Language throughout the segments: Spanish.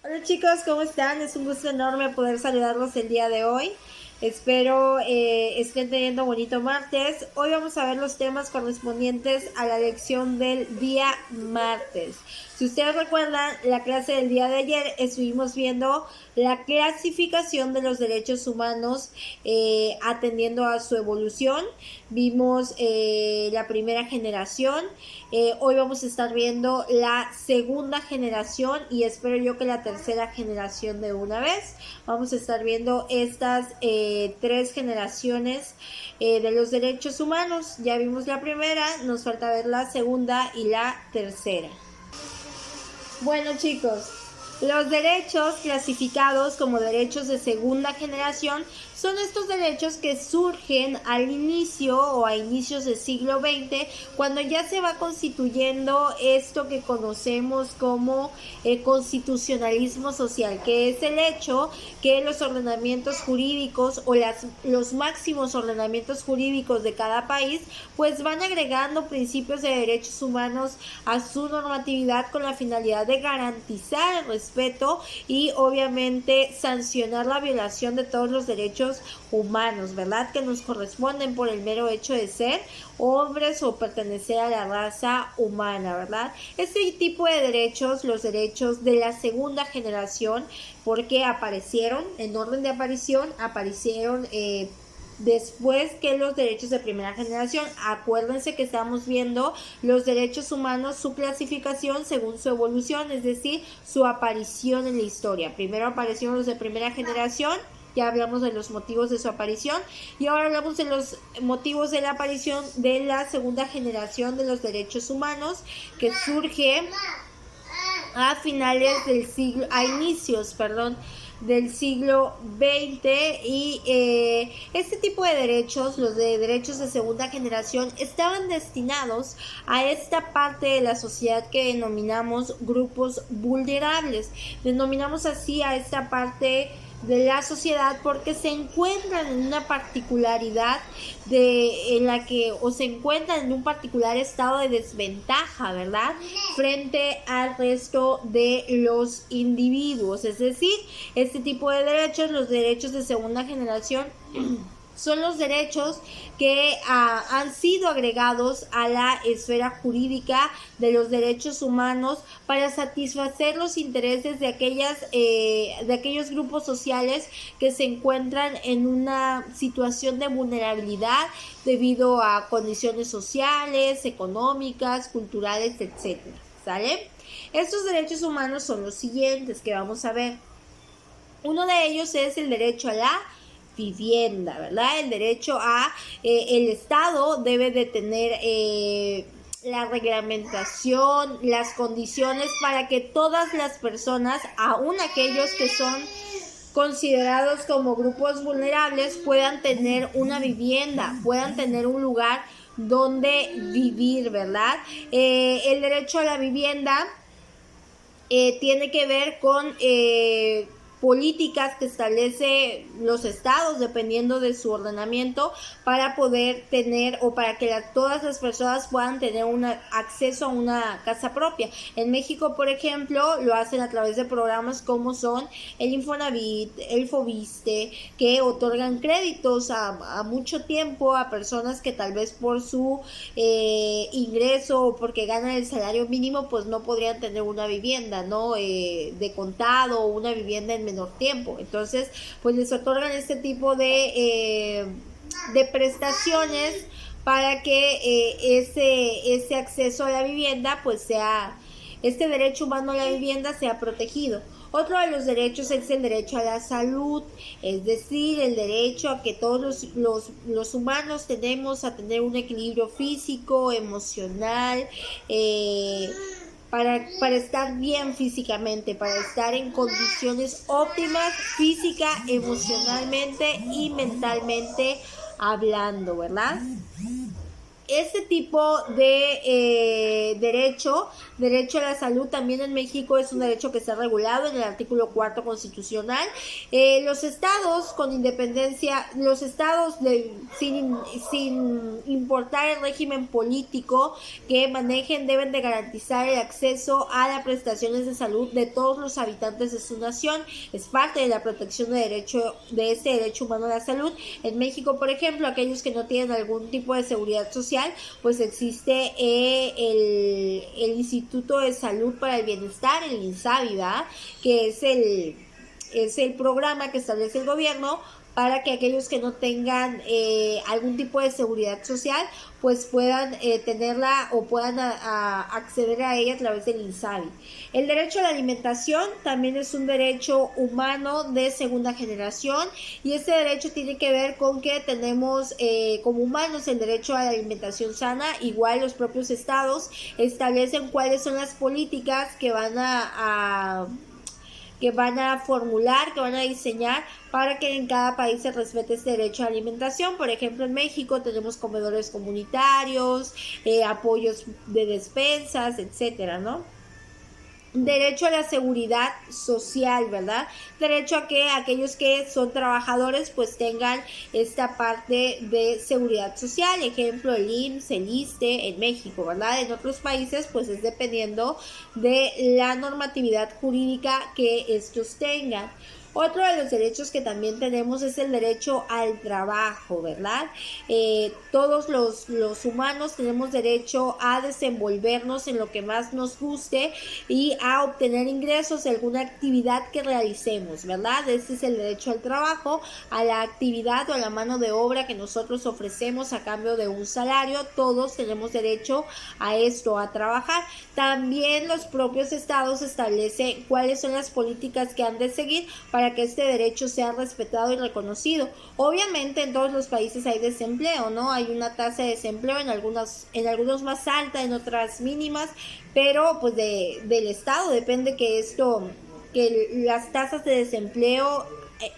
Hola chicos, ¿cómo están? Es un gusto enorme poder saludarlos el día de hoy. Espero estén teniendo bonito martes. Hoy vamos a ver los temas correspondientes a la lección del día martes. Si ustedes recuerdan, la clase del día de ayer estuvimos viendo la clasificación de los derechos humanos atendiendo a su evolución. Vimos la primera generación. Hoy vamos a estar viendo la segunda generación y espero yo que la tercera generación de una vez. Vamos a estar viendo estas tres generaciones de los derechos humanos. Ya vimos la primera, nos falta ver la segunda y la tercera. Bueno chicos, los derechos clasificados como derechos de segunda generación son estos derechos que surgen al inicio o a inicios del siglo XX, cuando ya se va constituyendo esto que conocemos como constitucionalismo social, que es el hecho que los ordenamientos jurídicos o los máximos ordenamientos jurídicos de cada país pues van agregando principios de derechos humanos a su normatividad con la finalidad de garantizar el respeto y obviamente sancionar la violación de todos los derechos humanos, ¿verdad? Que nos corresponden por el mero hecho de ser hombres o pertenecer a la raza humana, ¿verdad? Este tipo de derechos, los derechos de la segunda generación, porque aparecieron, en orden de aparición, aparecieron después que los derechos de primera generación. Acuérdense que estamos viendo los derechos humanos, su clasificación según su evolución, es decir, su aparición en la historia. Primero aparecieron los de primera generación, ya hablamos de los motivos de su aparición y ahora hablamos de los motivos de la aparición de la segunda generación de los derechos humanos, que surge a finales del siglo, a inicios, del siglo XX. Y este tipo de derechos, los de derechos de segunda generación, estaban destinados a esta parte de la sociedad que denominamos grupos vulnerables. Denominamos así a esta parte de la sociedad porque se encuentran en una particularidad en la que o se encuentran en un particular estado de desventaja, ¿verdad? Frente al resto de los individuos. Es decir, este tipo de derechos, los derechos de segunda generación, son los derechos que han sido agregados a la esfera jurídica de los derechos humanos para satisfacer los intereses de aquellos grupos sociales que se encuentran en una situación de vulnerabilidad debido a condiciones sociales, económicas, culturales, etcétera. ¿Sale? Estos derechos humanos son los siguientes que vamos a ver. Uno de ellos es el derecho a la vivienda, ¿verdad? El derecho a, el Estado debe de tener la reglamentación, las condiciones para que todas las personas, aun aquellos que son considerados como grupos vulnerables, puedan tener una vivienda, puedan tener un lugar donde vivir, ¿verdad? El derecho a la vivienda tiene que ver con políticas que establece los estados dependiendo de su ordenamiento para poder tener o para que todas las personas puedan tener acceso a una casa propia. En México, por ejemplo, lo hacen a través de programas como son el Infonavit, el Fobiste, que otorgan créditos a mucho tiempo a personas que tal vez por su ingreso o porque ganan el salario mínimo pues no podrían tener una vivienda, ¿no? De contado o una vivienda en menor tiempo. Entonces, pues les otorgan este tipo de prestaciones para que ese acceso a la vivienda, pues sea, este derecho humano a la vivienda sea protegido. Otro de los derechos es el derecho a la salud, es decir, el derecho a que todos los humanos tenemos a tener un equilibrio físico, emocional, para estar bien físicamente, para estar en condiciones óptimas física, emocionalmente y mentalmente hablando, ¿verdad? Este tipo de derecho a la salud también en México es un derecho que está regulado en el artículo 4 constitucional. Los estados con independencia, los estados sin importar el régimen político que manejen, deben de garantizar el acceso a las prestaciones de salud de todos los habitantes de su nación. Es parte de la protección de este derecho humano a la salud. En México, por ejemplo, aquellos que no tienen algún tipo de seguridad social, pues existe el Instituto de Salud para el Bienestar, el INSABI, ¿verdad? Que es el programa que establece el gobierno para que aquellos que no tengan algún tipo de seguridad social pues puedan tenerla o puedan acceder a ella a través del INSABI. El derecho a la alimentación también es un derecho humano de segunda generación, y este derecho tiene que ver con que tenemos como humanos el derecho a la alimentación sana. Igual los propios estados establecen cuáles son las políticas que van a formular, que van a diseñar para que en cada país se respete este derecho a alimentación. Por ejemplo, en México tenemos comedores comunitarios, apoyos de despensas, etcétera, ¿no? Derecho a la seguridad social, ¿verdad? Derecho a que aquellos que son trabajadores pues tengan esta parte de seguridad social, ejemplo el IMSS, el ISSSTE en México, ¿verdad? En otros países pues es dependiendo de la normatividad jurídica que estos tengan. Otro de los derechos que también tenemos es el derecho al trabajo, ¿verdad? Todos los humanos tenemos derecho a desenvolvernos en lo que más nos guste y a obtener ingresos de alguna actividad que realicemos, ¿verdad? Este es el derecho al trabajo, a la actividad o a la mano de obra que nosotros ofrecemos a cambio de un salario. Todos tenemos derecho a esto, a trabajar. También los propios estados establecen cuáles son las políticas que han de seguir para que este derecho sea respetado y reconocido. Obviamente en todos los países hay desempleo, ¿no? Hay una tasa de desempleo en algunos más alta, en otras mínimas, pero pues del estado depende que las tasas de desempleo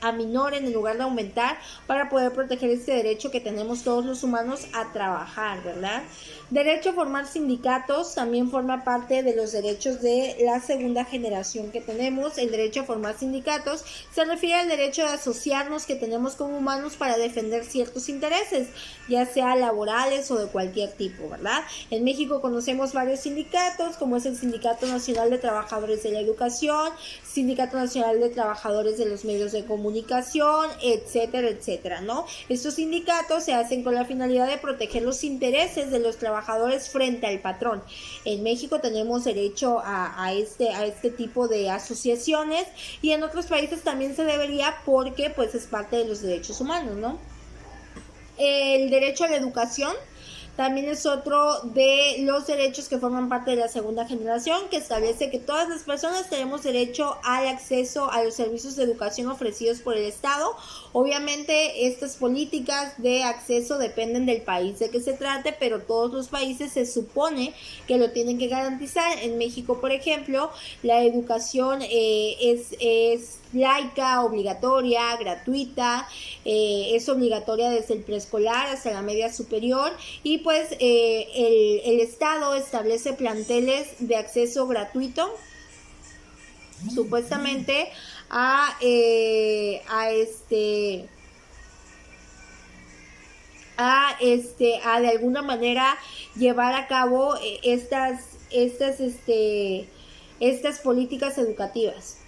aminoren en lugar de aumentar, para poder proteger este derecho que tenemos todos los humanos a trabajar, ¿verdad? Derecho a formar sindicatos también forma parte de los derechos de la segunda generación que tenemos. El derecho a formar sindicatos se refiere al derecho de asociarnos que tenemos como humanos para defender ciertos intereses, ya sea laborales o de cualquier tipo, ¿verdad? En México conocemos varios sindicatos, como es el Sindicato Nacional de Trabajadores de la Educación, Sindicato Nacional de Trabajadores de los Medios de Comunicación, etcétera, etcétera, ¿no? Estos sindicatos se hacen con la finalidad de proteger los intereses de los trabajadores frente al patrón. En México tenemos derecho a este tipo de asociaciones, y en otros países también se debería, porque pues es parte de los derechos humanos, ¿no? El derecho a la educación también es otro de los derechos que forman parte de la segunda generación, que establece que todas las personas tenemos derecho al acceso a los servicios de educación ofrecidos por el Estado. Obviamente estas políticas de acceso dependen del país de que se trate, pero todos los países se supone que lo tienen que garantizar. En México, por ejemplo, la educación es laica, obligatoria, gratuita, es obligatoria desde el preescolar hasta la media superior, y pues el Estado establece planteles de acceso gratuito, supuestamente a de alguna manera llevar a cabo estas políticas educativas.